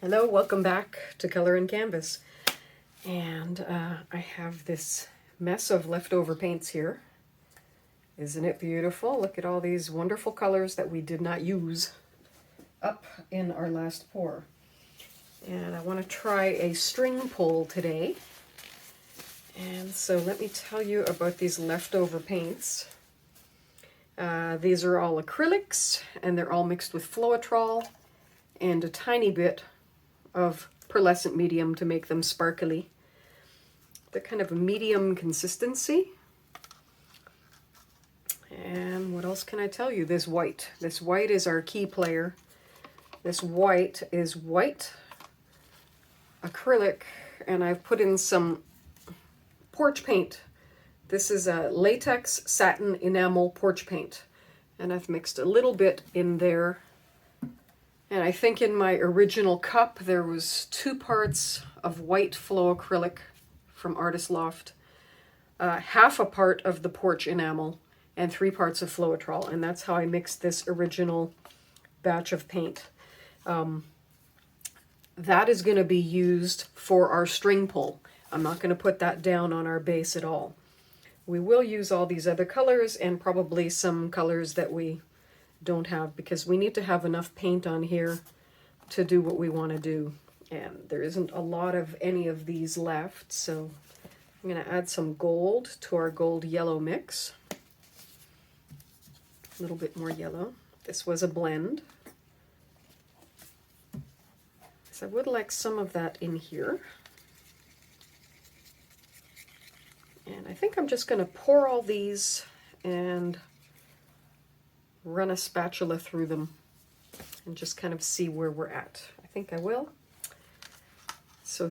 Hello, welcome back to Color and Canvas. And I have this mess of leftover paints here. Isn't it beautiful? Look at all these wonderful colors that we did not use up in our last pour. And I want to try a string pull today. And so let me tell you about these leftover paints. These are all acrylics, and they're all mixed with Floetrol and a tiny bit of pearlescent medium to make them sparkly. They're kind of a medium consistency. And what else can I tell you? This white. This white is our key player. This white is white acrylic, and I've put in some porch paint. This is a latex satin enamel porch paint, and I've mixed a little bit in there. And I think in my original cup there was 2 parts of white flow acrylic from Artist Loft, half a part of the porch enamel, and 3 parts of Floetrol, and that's how I mixed this original batch of paint. That is going to be used for our string pull. I'm not going to put that down on our base at all. We will use all these other colors and probably some colors that we don't have, because we need to have enough paint on here to do what we want to do, and there isn't a lot of any of these left, so I'm going to add some gold to our gold yellow mix. A little bit more yellow. This was a blend, so I would like some of that in here. And I think I'm just going to pour all these and run a spatula through them and just kind of see where we're at. I think I will. So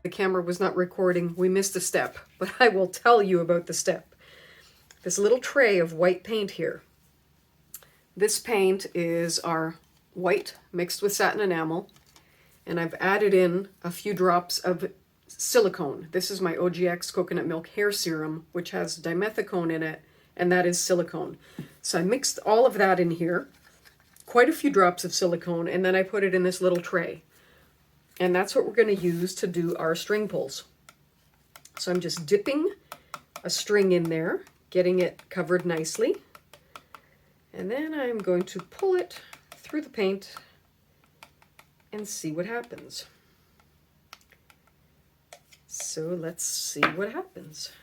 the camera was not recording. We missed a step, but I will tell you about the step. This little tray of white paint here. This paint is our white mixed with satin enamel, and I've added in a few drops of silicone. This is my OGX coconut milk hair serum, which has dimethicone in it, and that is silicone. So I mixed all of that in here, quite a few drops of silicone, and then I put it in this little tray. And that's what we're going to use to do our string pulls. So I'm just dipping a string in there, getting it covered nicely. And then I'm going to pull it through the paint and see what happens. So let's see what happens.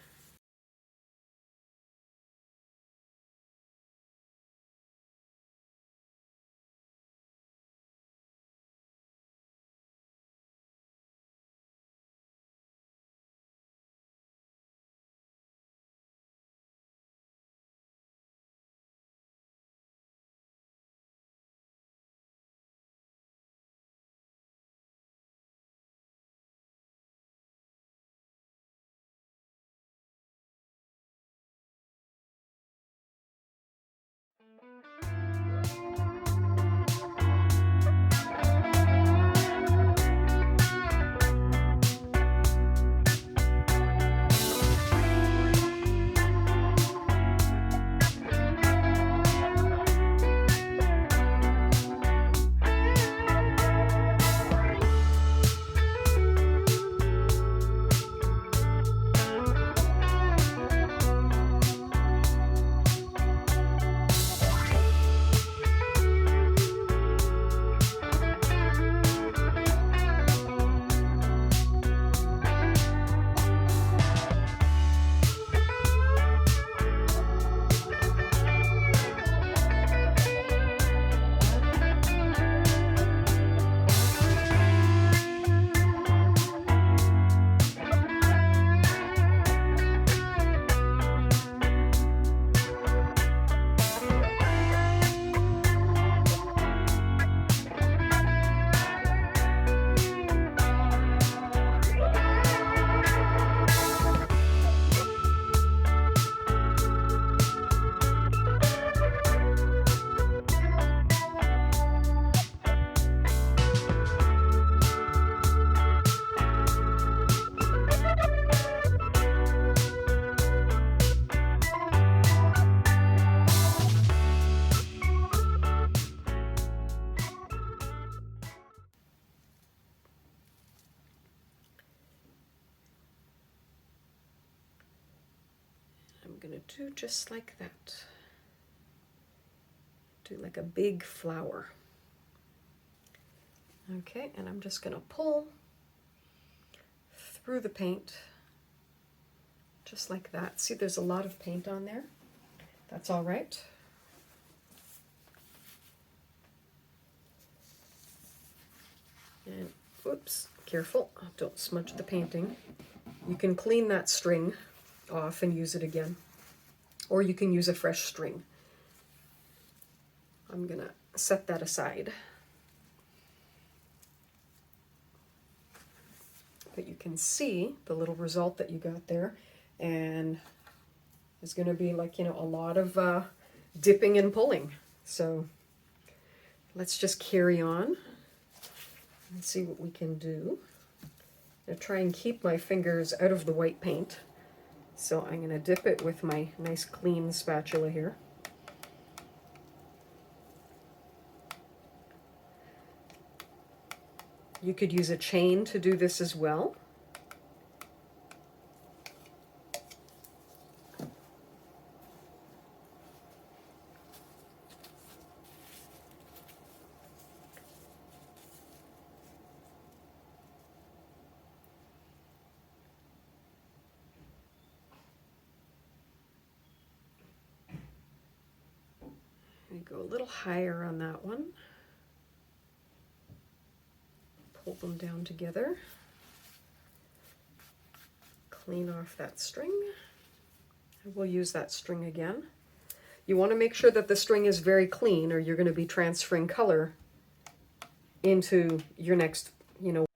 going to do just like that. Do like a big flower. Okay, and I'm just going to pull through the paint just like that. See, there's a lot of paint on there. That's all right. And oops, careful, don't smudge the painting. You can clean that string off and use it again, or you can use a fresh string. I'm gonna set that aside. But you can see the little result that you got there, and there's gonna be, like, you know, a lot of dipping and pulling. So let's just carry on and see what we can do. I'm gonna try and keep my fingers out of the white paint. So I'm gonna dip it with my nice clean spatula here. You could use a chain to do this as well. We go a little higher on that one. Pull them down together. Clean off that string. And we'll use that string again. You want to make sure that the string is very clean, or you're going to be transferring color into your next, you know.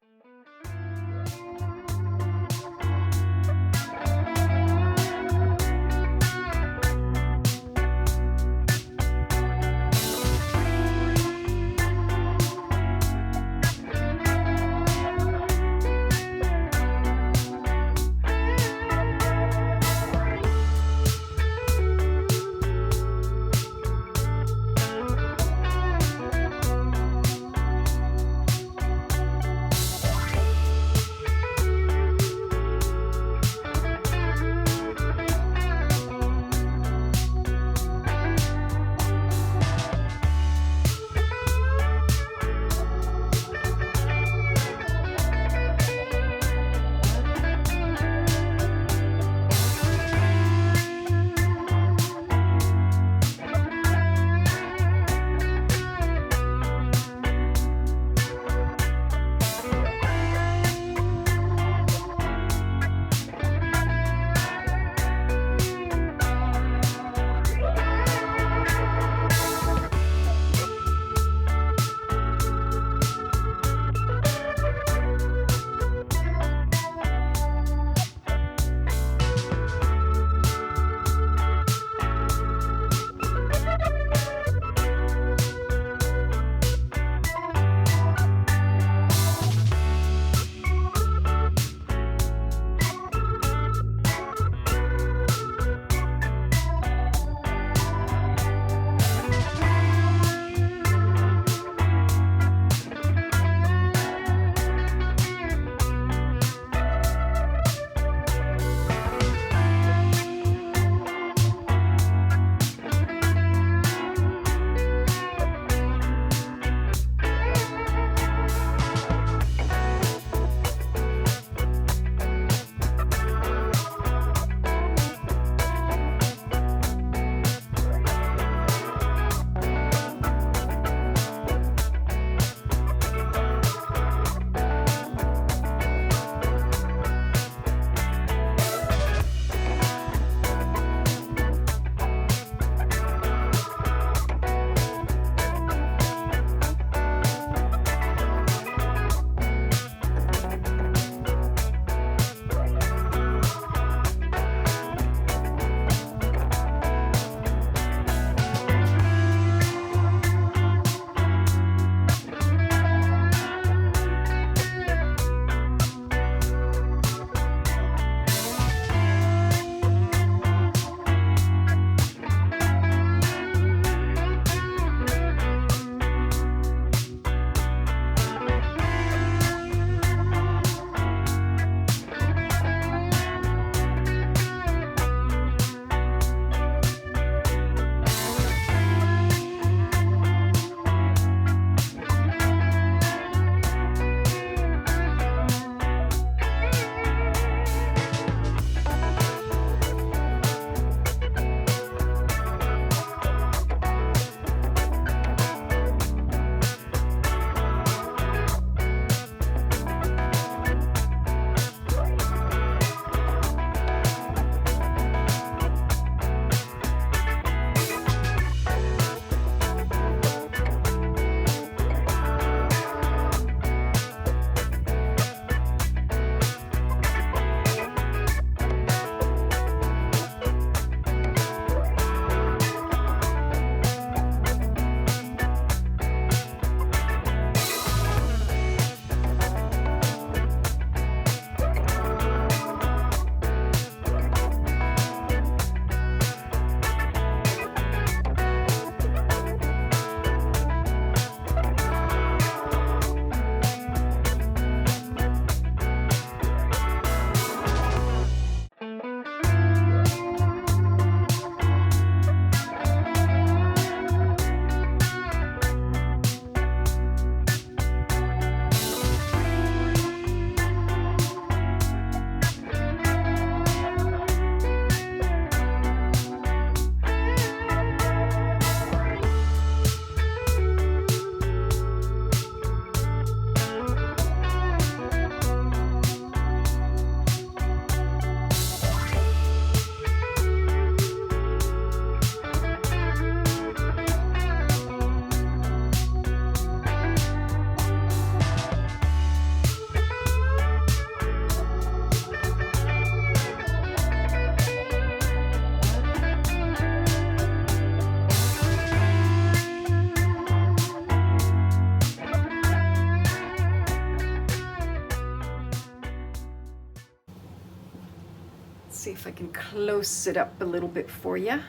see if I can close it up a little bit for you.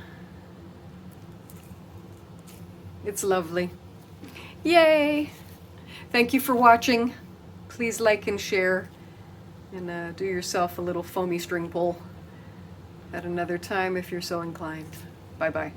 It's lovely. Yay! Thank you for watching. Please like and share, and do yourself a little foamy string pull at another time if you're so inclined. Bye-bye.